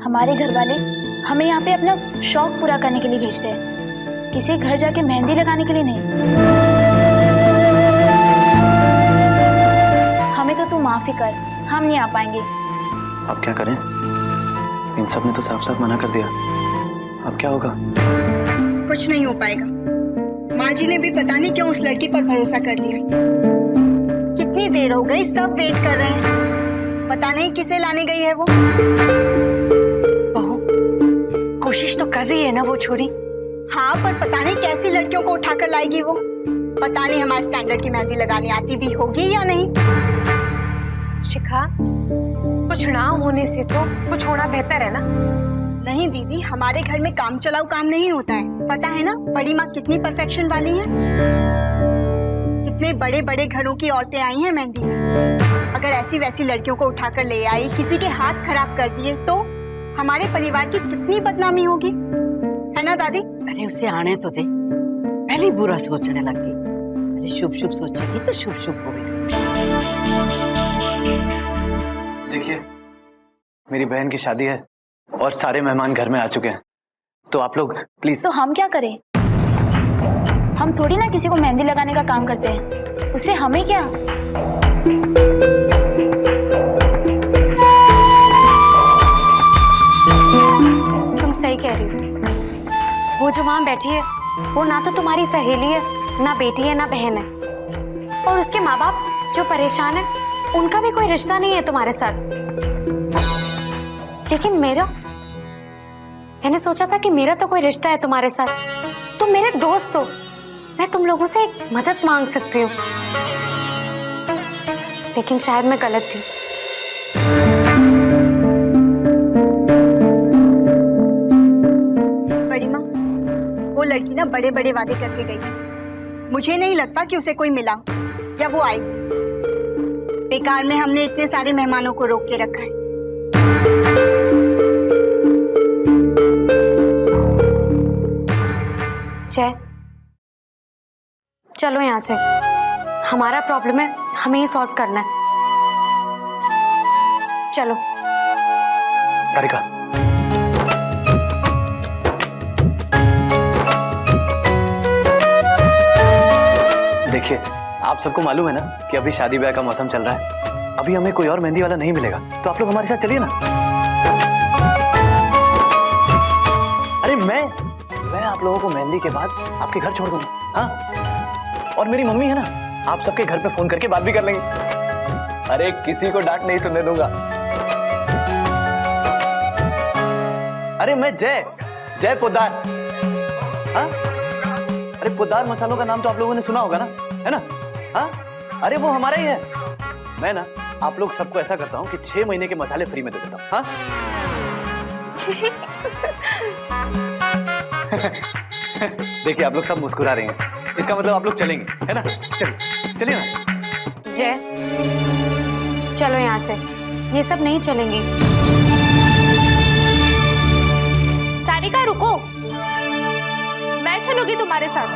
हमारे घर वाले हमें यहाँ पे अपना शौक पूरा करने के लिए भेजते हैं, किसी घर जाके मेहंदी लगाने के लिए नहीं। हमें तो तू माफी कर, हम नहीं आ पाएंगे। अब क्या करें? इन सब ने तो साफ साफ मना कर दिया, अब क्या होगा? कुछ नहीं हो पाएगा। माँ जी ने भी पता नहीं क्यों उस लड़की पर भरोसा कर लिया। कितनी देर हो गई, सब वेट कर रहे हैं, पता नहीं किसे लाने गई है वो। बहू, कोशिश तो कर रही है ना वो छोरी। हाँ, पर पता नहीं कैसी लड़कियों को उठाकर लाएगी वो। पता नहीं हमारे स्टैंडर्ड की मेहंदी लगानी आती भी होगी या नहीं। शिखा, कुछ ना होने से तो कुछ होना बेहतर है ना। नहीं दीदी, हमारे घर में काम चलाऊ काम नहीं होता है, पता है ना बड़ी माँ कितनी परफेक्शन वाली है। कितने बड़े बड़े घरों की औरतें आई हैं मेहंदी में। अगर ऐसी वैसी लड़कियों को उठाकर ले आई, किसी के हाथ खराब कर दिए तो हमारे परिवार की कितनी बदनामी होगी, है ना दादी? अरे उसे आने तो दे, पहले बुरा सोचने लगी। अरे शुभ शुभ सोचेगी तो शुभ शुभ होगा। देखिए, मेरी बहन की शादी है और सारे मेहमान घर में आ चुके हैं, तो आप लोग प्लीज। तो हम क्या करें? हम थोड़ी ना किसी को मेहंदी लगाने का काम करते हैं, उससे हमें क्या। तुम सही कह रही हो। वो जो वहां बैठी है वो ना तो तुम्हारी सहेली है, ना बेटी है, ना बहन है। और उसके माँ बाप जो परेशान है, उनका भी कोई रिश्ता नहीं है तुम्हारे साथ। लेकिन मैंने सोचा था कि मेरा तो कोई रिश्ता है तुम्हारे साथ। तुम मेरे दोस्त हो, मैं तुम लोगों से एक मदद मांग सकती हूँ। लेकिन शायद मैं गलत थी। बड़ी माँ, वो लड़की ना बड़े बड़े वादे करके गई। मुझे नहीं लगता कि उसे कोई मिला या वो आई। बेकार में हमने इतने सारे मेहमानों को रोक के रखा है। जय, चलो यहाँ से। हमारा प्रॉब्लम है, हमें ही सॉल्व करना है। चलो। सारिका, देखिए, आप सबको मालूम है ना कि अभी शादी ब्याह का मौसम चल रहा है। अभी हमें कोई और मेहंदी वाला नहीं मिलेगा, तो आप लोग हमारे साथ चलिए ना। अरे मैं आप लोगों को मेहंदी के बाद आपके घर छोड़ दूंगा। हाँ, और मेरी मम्मी है ना, आप सबके घर पे फोन करके बात भी कर लेंगे। अरे किसी को डांट नहीं सुनने दूंगा। अरे मैं जय पोद्दार। हाँ, अरे पोद्दार मसालों का नाम तो आप लोगों ने सुना होगा ना, है ना? हाँ, अरे वो हमारा ही है। मैं ना आप लोग सबको ऐसा करता हूँ कि 6 महीने के मसाले फ्री में दे देता हूँ। हाँ? देखिए, आप लोग सब मुस्कुरा रहे हैं, इसका मतलब आप लोग चलेंगे, है ना? चलिए ना। जय, चलो यहाँ से, ये सब नहीं चलेंगी। सारिका रुको, मैं चलूंगी तुम्हारे साथ।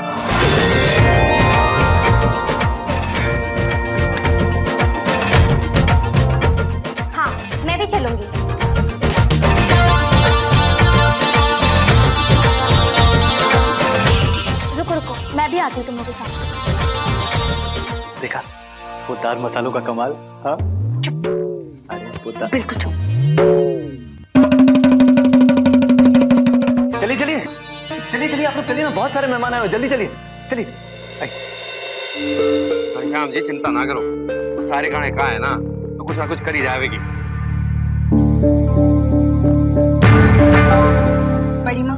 हाँ, मैं भी चलूंगी। रुको, मैं भी आती हूँ तुम लोगों के साथ। देखा पोद्दार मसालों का कमाल। हाँ, चुप। अरे पोद्दार, बिल्कुल चुप। चलिए आप लोग चलिए ना, बहुत सारे मेहमान आए हुए, जल्दी चलिए। श्याम जी चिंता ना करो, वो सारे गाने कहा है ना, तो कुछ ना कुछ कर ही जाएगी। बड़ी माँ,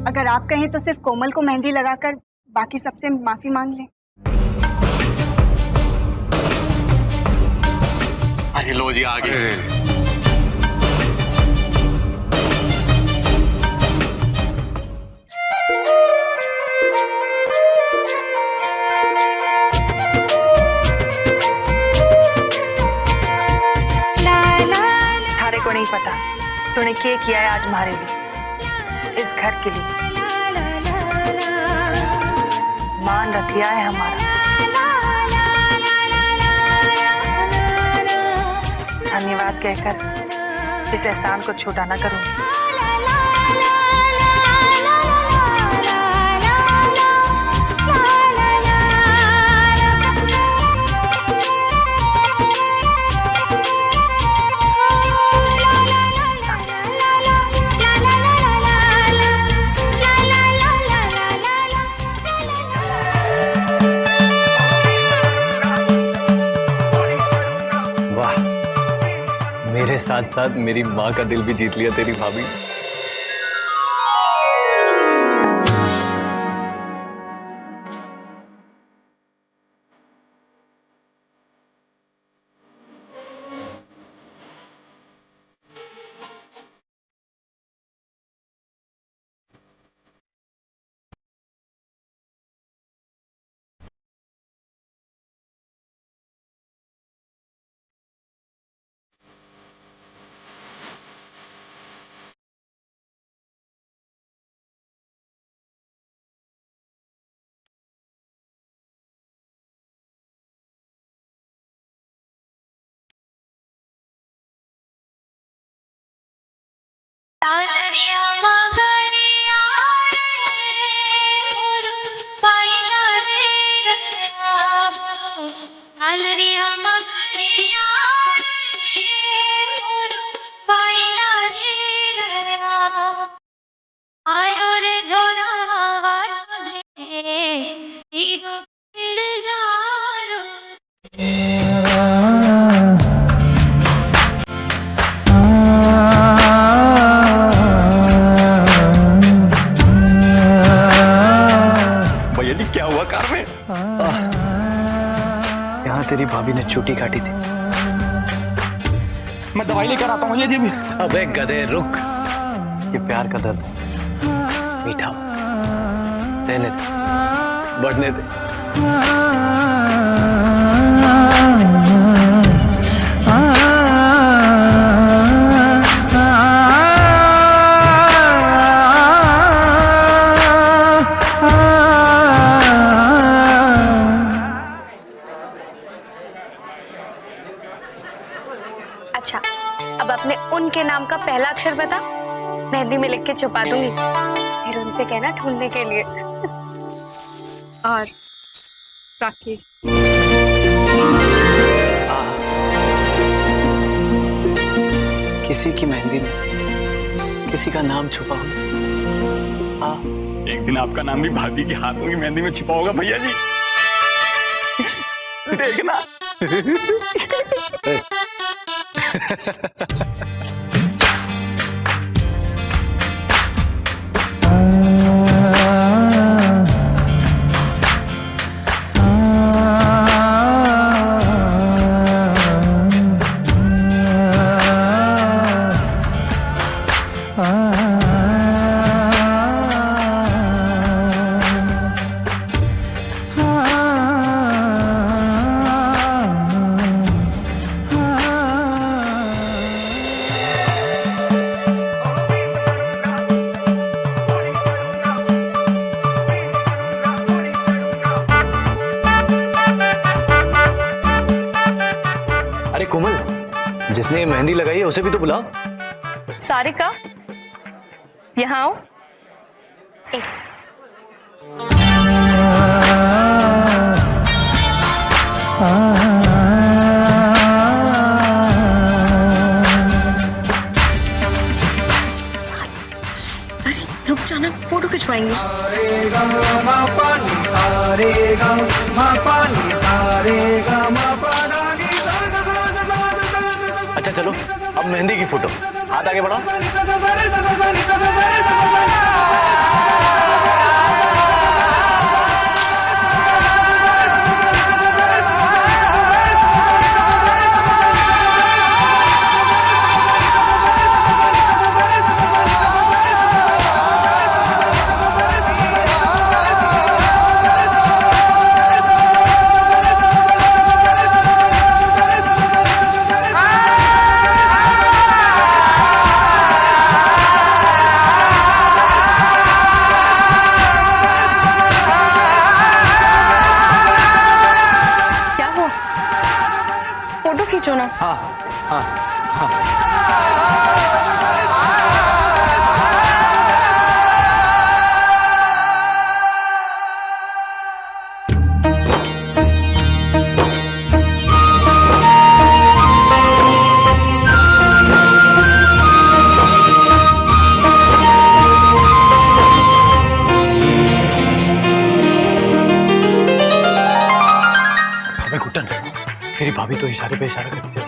अगर आप कहें तो सिर्फ कोमल को मेहंदी लगाकर बाकी सबसे माफी मांग लें। अरे लो जी, आ गए। थारे को नहीं पता तूने क्या किया है आज हमारे लिए, इस घर के लिए। मान रखिया है हमारा। धन्यवाद कहकर इस एहसान को छूटा ना करूंगी। मेरे साथ साथ मेरी माँ का दिल भी जीत लिया तेरी भाभी। यहाँ तेरी भाभी ने चोटी काटी थी। मैं दवाई लेकर आता हूँ। ये जी। अबे गधे रुक, ये प्यार का दर्द मीठा रहने दे, बढ़ने दे। अच्छा, अब अपने उनके नाम का पहला अक्षर बता, मेहंदी में लिख के छुपा दूंगी, फिर उनसे कहना ढूंढने के लिए। और राखी। किसी की मेहंदी में किसी का नाम छुपा हो। एक दिन आपका नाम भी भाभी के हाथों की मेहंदी में छिपा होगा भैया जी। देखना। अरे कोमल, जिसने ये मेहंदी लगाई है उसे भी तो बुलाओ। सारिका, यहाँ आओ। अरे रुक जाना, फोटो खिंचवाएंगे। अच्छा चलो, अब मेहंदी की फोटो, हाथ आगे बढ़ाओ। फोटो खींचो ना। हाँ हाँ हाँ। तेरी भाभी तो इशारे पे इशारा करती थी।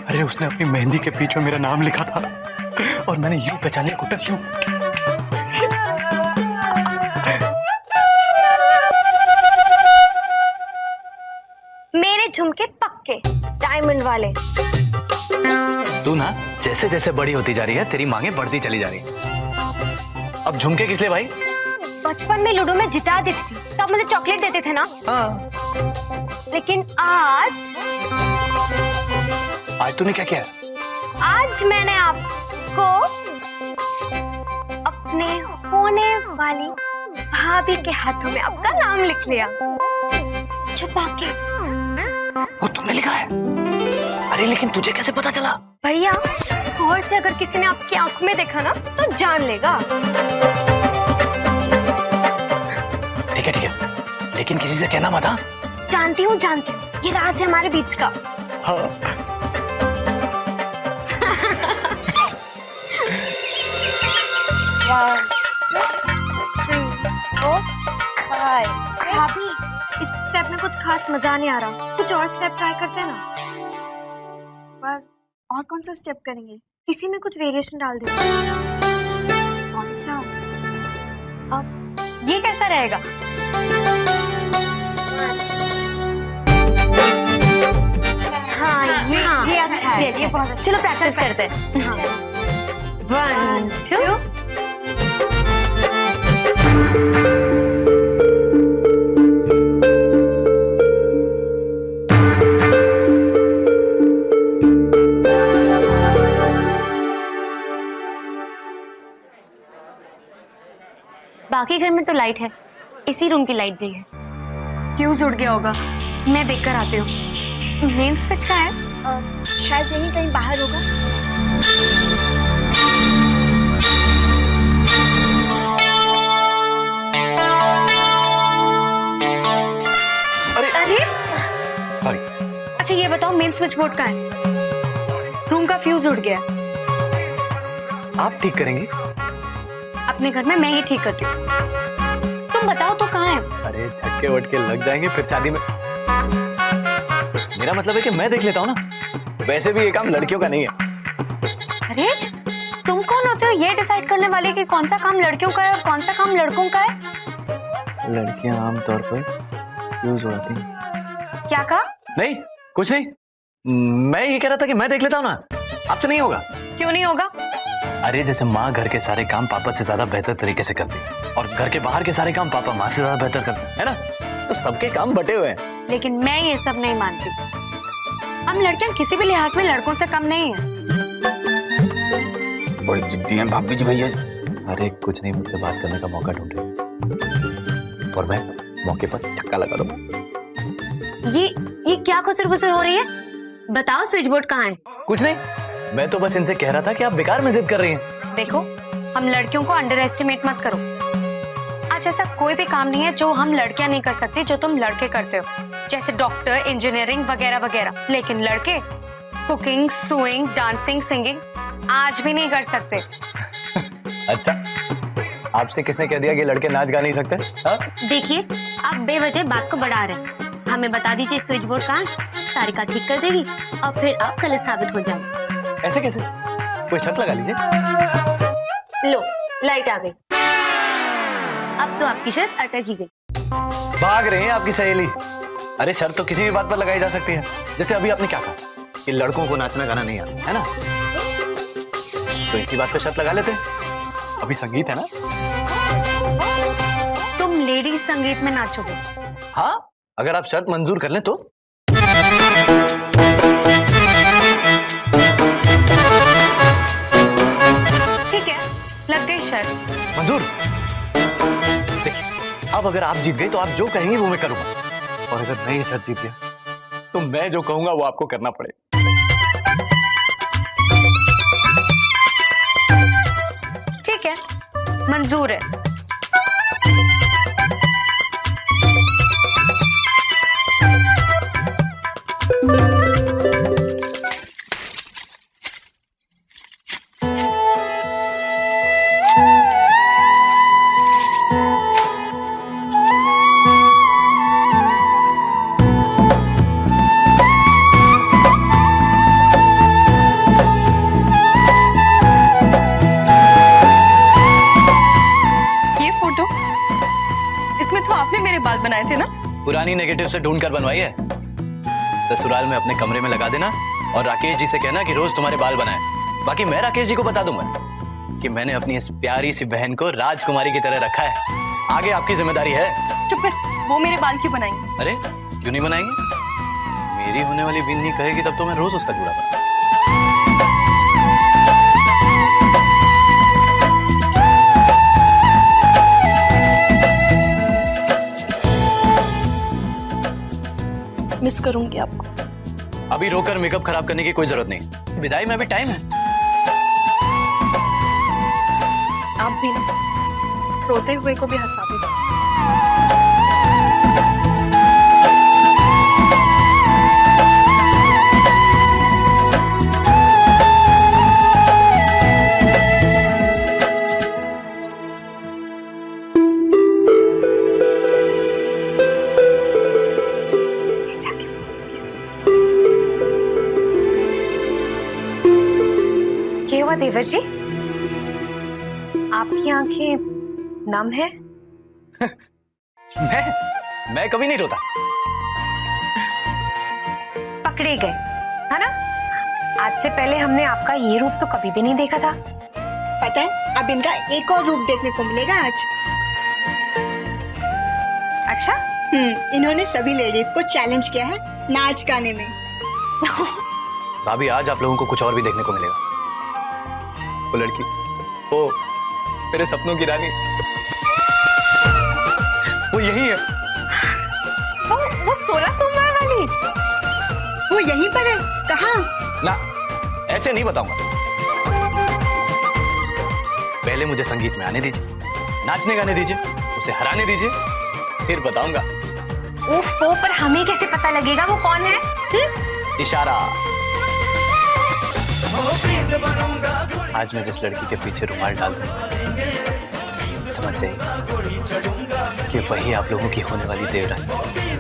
अरे उसने अपनी मेहंदी के बीच में मेरा नाम लिखा था और मैंने यूं पहचान लिया, कुत्ता यूं। मेरे झुमके पक्के डायमंड वाले। तू ना जैसे जैसे बड़ी होती जा रही है तेरी मांगे बढ़ती चली जा रही है। अब झुमके किस लिए भाई? बचपन में लूडो में जिता देती थी तब मुझे चॉकलेट देते थे ना। हाँ। लेकिन आज तूने क्या किया? आज मैंने आपको अपने होने वाली भाभी के हाथों में आपका नाम लिख लिया, छुपा के। वो तुमने लिखा है? अरे लेकिन तुझे कैसे पता चला? भैया गौर से अगर किसी ने आपकी आंखों में देखा ना तो जान लेगा। ठीक है, लेकिन किसी से कहना मत। हाँ जानती हूँ, ये राज है हमारे बीच का। हाँ। भाभी इस स्टेप में कुछ खास मजा नहीं आ रहा, कुछ और स्टेप ट्राई करते हैं ना। पर और कौन सा स्टेप करेंगे? इसी में कुछ वेरिएशन डाल दीजिए। कौन सा? अब ये कैसा रहेगा? हाँ ये अच्छा है, ये बहुत अच्छा। चलो प्रैक्टिस करते हैं। 1 2 बाकी घर में तो लाइट है, इसी रूम की लाइट भी है। फ्यूज उड़ गया होगा, मैं देखकर आती हूँ। मेन स्विच कहाँ है? शायद यहीं कहीं बाहर होगा। अरे अच्छा ये बताओ मेन स्विच बोर्ड कहाँ है? रूम का फ्यूज उड़ गया। आप ठीक करेंगी? अपने घर में मैं ही ठीक करती हूँ, तुम बताओ तो कहाँ है? अरे झटके वटके लग जाएंगे फिर शादी में। मेरा मतलब है कि मैं देख लेता हूँ ना, वैसे भी ये काम लड़कियों का नहीं है। अरे तुम कौन होते हो ये डिसाइड करने वाले कि कौन सा काम लड़कियों का है और कौन सा काम लड़कों का है? लड़कियां आमतौर पर फ्यूज उड़ाती हैं। क्या कहा? नहीं कुछ नहीं, मैं ये कह रहा था कि मैं देख लेता हूँ ना, आपसे नहीं होगा। क्यों नहीं होगा? अरे जैसे माँ घर के सारे काम पापा से ज्यादा बेहतर तरीके से करती है और घर के बाहर के सारे काम पापा माँ से ज्यादा बेहतर करते हैं, है ना? तो सबके काम बटे हुए हैं। लेकिन मैं ये सब नहीं मानती। हम लड़कियां किसी भी लिहाज में लड़कों से कम नहीं है। बड़ी जिद्दी हैं भाभी जी भैया। अरे कुछ नहीं, मुझसे बात करने का मौका ढूंढ रहे और मैं मौके पर छक्का लगा दूंगा। ये क्या खुसर-फुसर हो रही है? बताओ स्विच बोर्ड कहाँ है? कुछ नहीं, मैं तो बस इनसे कह रहा था कि आप बेकार में जिद कर रही हैं। देखो हम लड़कियों को अंडर एस्टिमेट मत करो। आज ऐसा कोई भी काम नहीं है जो हम लड़कियां नहीं कर सकती जो तुम लड़के करते हो, जैसे डॉक्टर, इंजीनियरिंग वगैरह वगैरह। लेकिन लड़के कुकिंग, सुइंग, डांसिंग, सिंगिंग आज भी नहीं कर सकते। अच्छा, आपसे किसने कह दिया कि लड़के नाच गा नहीं सकते? देखिए आप बेवजह बात को बढ़ा रहे हैं। हमें बता दीजिए स्विच बोर्ड कहाँ है, सारिका ठीक कर देगी और फिर आप गलत साबित हो जाओगे। ऐसे कैसे? कोई शर्त लगा लीजिए। लो लाइट आ गई, अब तो आपकी शर्त अटक ही गई। भाग रही हैं आपकी सहेली। अरे शर्त तो किसी भी बात पर लगाई जा सकती है, जैसे अभी आपने क्या कहा कि लड़कों को नाचना गाना नहीं आता, है ना? तो इसी बात पे शर्त लगा लेते हैं। अभी संगीत है ना? तुम लेडीज संगीत में नाचोगे? हाँ, अगर आप शर्त मंजूर कर लें तो। ठीक है, लग गई शर्त। मंजूर। देखिए, अब अगर आप जीत गए तो आप जो कहेंगे वो मैं करूंगा, और अगर मैं ये शर्त जीत गया तो मैं जो कहूंगा वो आपको करना पड़ेगा। ठीक है, मंजूर है। मेरे बाल बनाए थे ना? पुरानी नेगेटिव से ढूंढ कर बनवाई है। ससुराल में अपने कमरे में लगा देना और राकेश जी से कहना कि रोज तुम्हारे बाल बनाए। बाकी मैं राकेश जी को बता दूंगा कि मैंने अपनी इस प्यारी सी बहन को राजकुमारी की तरह रखा है। आगे आपकी जिम्मेदारी है। चुप कर, वो मेरे बाल क्यों बनाएंगे? अरे क्यों नहीं बनाएंगे? मेरी होने वाली बिन्नी कहेगी तब तो मैं रोज उसका जूड़ा बनाऊंगा। मिस करूंगी आपको। अभी रोकर मेकअप खराब करने की कोई जरूरत नहीं। विदाई में अभी टाइम है। आप भी ना रोते हुए को भी हंसा देते। क्या हुआ देवर जी, आपकी आंखें नम है? मैं कभी नहीं रोता। पकड़े गए है ना? आज से पहले हमने आपका ये रूप तो कभी भी नहीं देखा था। पता है, अब इनका एक और रूप देखने को मिलेगा आज। अच्छा, इन्होंने सभी लेडीज को चैलेंज किया है नाच गाने में। भाभी आज आप लोगों को कुछ और भी देखने को मिलेगा। वो लड़की, वो मेरे सपनों की रानी, वो यही है। वो 16 सोमवार वाली, वो यहीं पर है। कहाँ? ना, ऐसे नहीं बताऊंगा। पहले मुझे संगीत में आने दीजिए, नाचने गाने दीजिए, उसे हराने दीजिए, फिर बताऊंगा। ओफो, पर हमें कैसे पता लगेगा वो कौन है? इशारा। आज मैं जिस लड़की के पीछे रुमाल डाल दूंगा, समझ जाइए कि वही आप लोगों की होने वाली देवरानी।